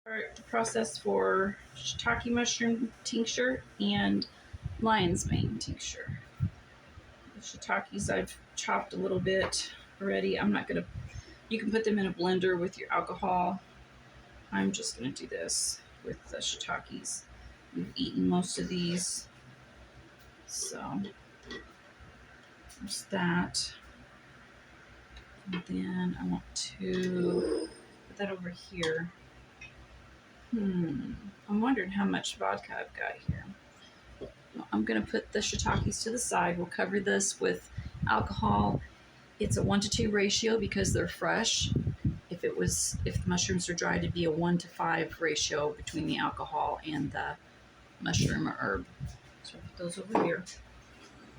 Start the process for shiitake mushroom tincture and lion's mane tincture. The shiitakes I've chopped a little bit already. I'm not gonna, you can put them in a blender with your alcohol. I'm just gonna do this with the shiitakes. We've eaten most of these, so there's that. And then I want to put that over here. I'm wondering how much vodka I've got here. I'm going to put the shiitakes to the side. We'll cover this with alcohol. It's a 1-to-2 ratio because they're fresh. If the mushrooms are dry, it'd be a 1-to-5 ratio between the alcohol and the mushroom or herb. So I'll put those over here.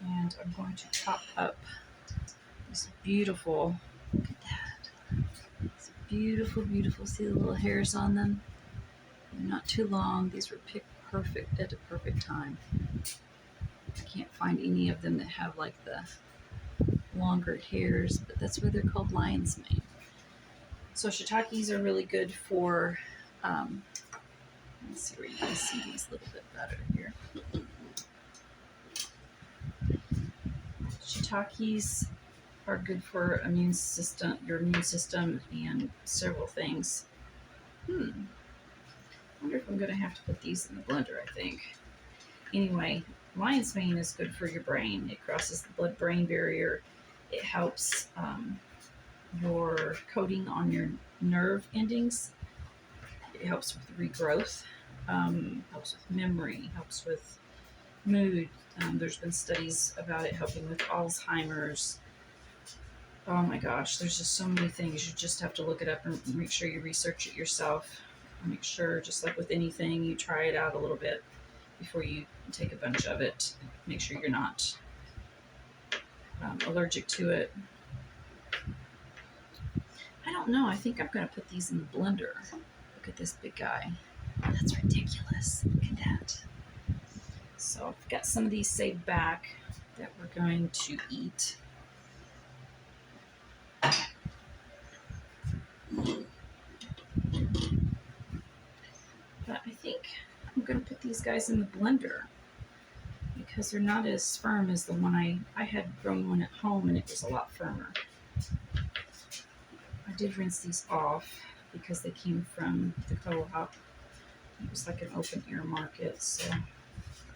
And I'm going to chop up these beautiful, look at that. It's beautiful, beautiful. See the little hairs on them? They're not too long. These were picked perfect at a perfect time. I can't find any of them that have like the longer hairs, but that's why they're called lion's mane. So shiitakes are really good for, let's see where you can see these a little bit better here. Shiitakes are good for your immune system and several things. I wonder if I'm going to have to put these in the blender, I think. Anyway, lion's mane is good for your brain. It crosses the blood-brain barrier. It helps your coating on your nerve endings. It helps with regrowth, helps with memory, helps with mood. There's been studies about it helping with Alzheimer's. Oh my gosh, there's just so many things. You just have to look it up and make sure you research it yourself. Make sure, just like with anything, you try it out a little bit before you take a bunch of it. Make sure you're not allergic to it. I don't know. I think I'm going to put these in the blender. Look at this big guy. That's ridiculous. Look at that. So I've got some of these saved back that we're going to eat. But I think I'm going to put these guys in the blender because they're not as firm as the one I had grown one at home, and it was a lot firmer. I did rinse these off because they came from the co-op. It was like an open air market, so I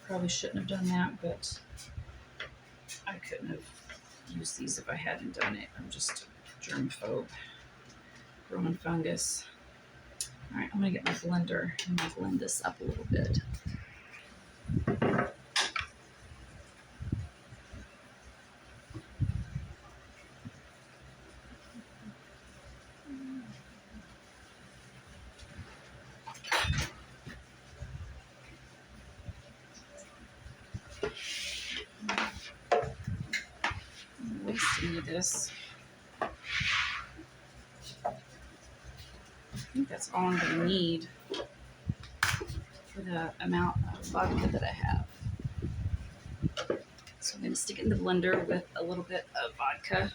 probably shouldn't have done that, but I couldn't have used these if I hadn't done it. I'm just a germphobe, growing fungus. All right, I'm going to get my blender and I'll blend this up a little bit. I'm wasting this. I think that's all I'm going to need for the amount of vodka that I have. So I'm going to stick it in the blender with a little bit of vodka.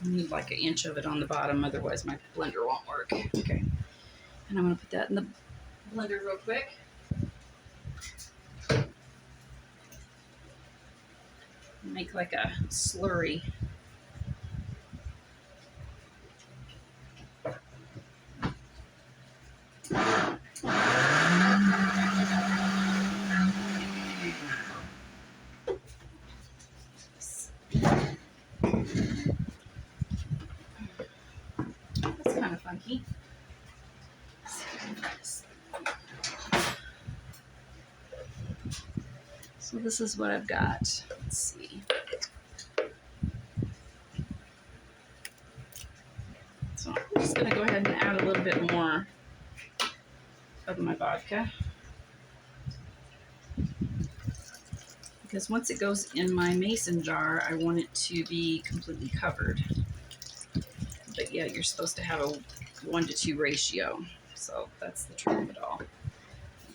I need like an inch of it on the bottom, otherwise my blender won't work. Okay, and I'm going to put that in the blender real quick. Make like a slurry. That's kind of funky. So this is what I've got. Let's see. So I'm just going to go ahead and add a little bit more of my vodka. Because once it goes in my mason jar, I want it to be completely covered. but yeah, you're supposed to have a 1-to-2 ratio. So that's the trick of it all.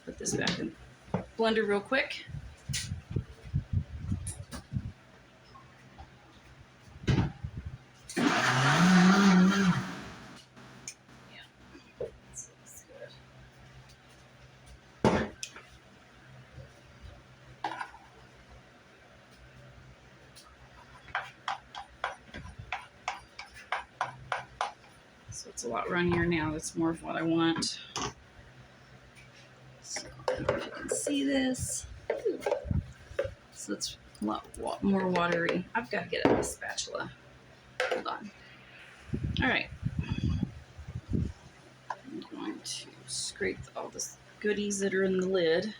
Put this back in the blender real quick. So it's a lot runnier now. That's more of what I want. So I don't know if you can see this. So it's a lot more watery. I've got to get a spatula. Hold on. All right. I'm going to scrape all the goodies that are in the lid.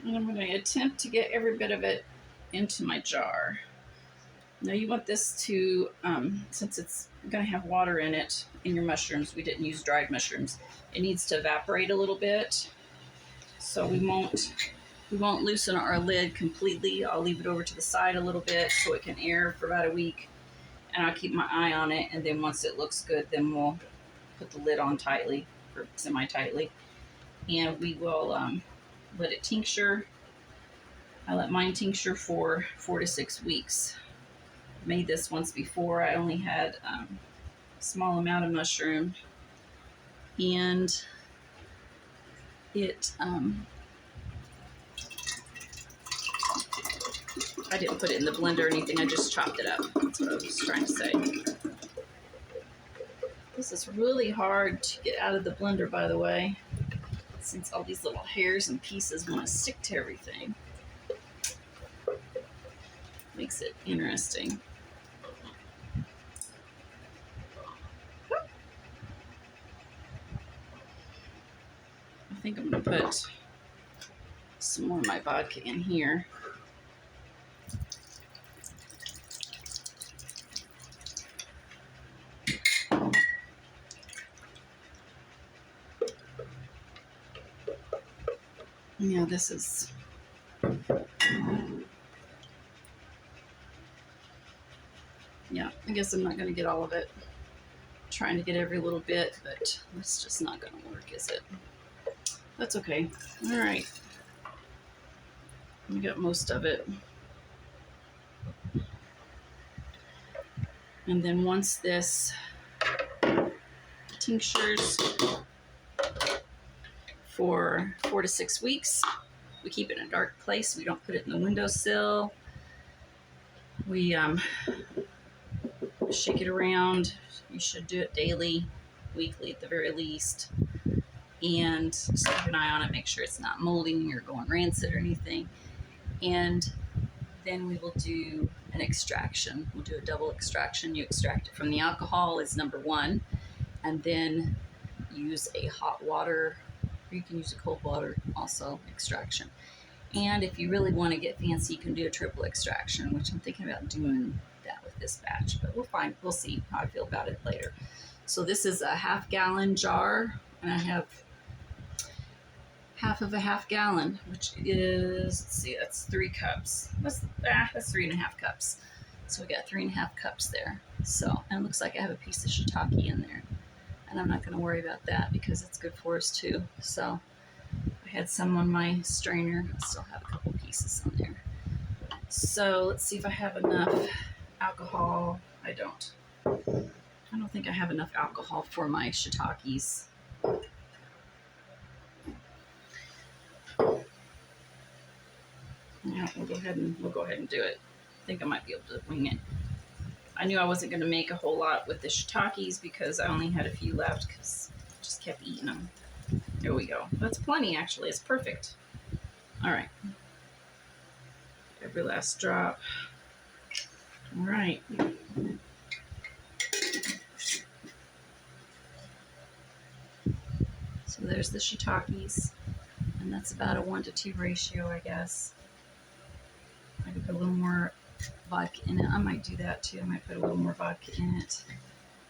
And I'm going to attempt to get every bit of it into my jar. Now you want this to, since it's going to have water in it, in your mushrooms, we didn't use dried mushrooms, it needs to evaporate a little bit. So we won't loosen our lid completely. I'll leave it over to the side a little bit so it can air for about a week. And I'll keep my eye on it. And then once it looks good, then we'll put the lid on tightly, or semi-tightly. And we will let it tincture. I let mine tincture for 4 to 6 weeks. Made this once before. I only had a small amount of mushroom. And it, I didn't put it in the blender or anything. I just chopped it up. That's what I was trying to say. This is really hard to get out of the blender, by the way, since all these little hairs and pieces want to stick to everything. Makes it interesting. I think I'm going to put some more of my vodka in here. Yeah, this is... Yeah, I guess I'm not going to get all of it. I'm trying to get every little bit, but it's just not going to work, is it? That's okay. All right. We got most of it. And then once this tinctures for 4 to 6 weeks, we keep it in a dark place. We don't put it in the windowsill. We shake it around. You should do it daily, weekly at the very least. And just keep an eye on it, make sure it's not molding or going rancid or anything. And then we will do an extraction. We'll do a double extraction. You extract it from the alcohol is number 1, and then use a hot water, or you can use a cold water also extraction. And if you really want to get fancy, you can do a triple extraction, which I'm thinking about doing that with this batch, but we'll see how I feel about it later. So this is a half-gallon jar, and I have half of a half gallon, which is, let's see, that's 3 cups. That's 3.5 cups. So we got 3.5 cups there. So, and it looks like I have a piece of shiitake in there. And I'm not going to worry about that because it's good for us too. So I had some on my strainer. I still have a couple pieces on there. So let's see if I have enough alcohol. I don't think I have enough alcohol for my shiitakes. Yeah, we'll go ahead and do it. I think I might be able to wing it. I knew I wasn't going to make a whole lot with the shiitakes because I only had a few left because I just kept eating them. There we go. That's plenty, actually. It's perfect. All right. Every last drop. All right. So there's the shiitakes. And that's about a 1-to-2 ratio, I guess. I could put a little more vodka in it. I might do that too. I might put a little more vodka in it.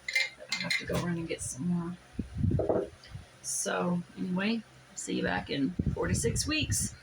But I'll have to go run and get some more. So anyway, see you back in 4 to 6 weeks.